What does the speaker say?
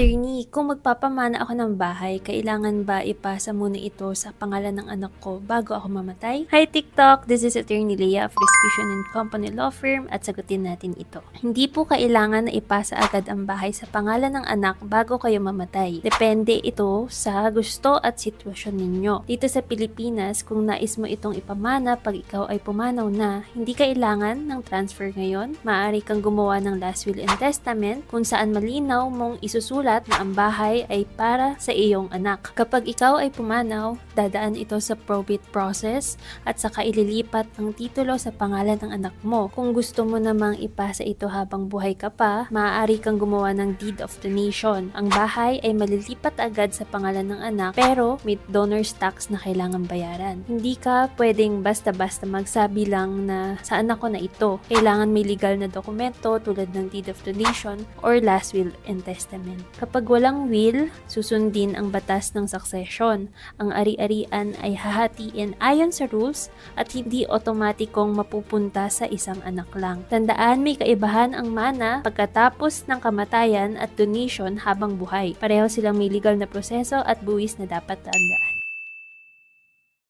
Attorney, kung magpapamana ako ng bahay, kailangan ba ipasa muna ito sa pangalan ng anak ko bago ako mamatay? Hi TikTok! This is Attorney Leah of Respition and Company Law Firm at sagutin natin ito. Hindi po kailangan na ipasa agad ang bahay sa pangalan ng anak bago kayo mamatay. Depende ito sa gusto at sitwasyon ninyo. Dito sa Pilipinas, kung nais mo itong ipamana pag ikaw ay pumanaw na, hindi kailangan ng transfer ngayon. Maaari kang gumawa ng last will and testament kung saan malinaw mong isusulat na ang bahay ay para sa iyong anak. Kapag ikaw ay pumanaw, dadaan ito sa probate process at saka ililipat ang titulo sa pangalan ng anak mo. Kung gusto mo namang ipasa ito habang buhay ka pa, maaari kang gumawa ng deed of donation. Ang bahay ay malilipat agad sa pangalan ng anak pero may donor's tax na kailangan bayaran. Hindi ka pwedeng basta-basta magsabi lang na sa anak ko na ito. Kailangan may legal na dokumento tulad ng deed of donation or last will and testament. Kapag walang will, susundin ang batas ng succession. Ang ari-arian ay hahatiin ayon sa rules at hindi otomatikong mapupunta sa isang anak lang. Tandaan, may kaibahan ang mana pagkatapos ng kamatayan at donation habang buhay. Pareho silang may legal na proseso at buwis na dapat tandaan.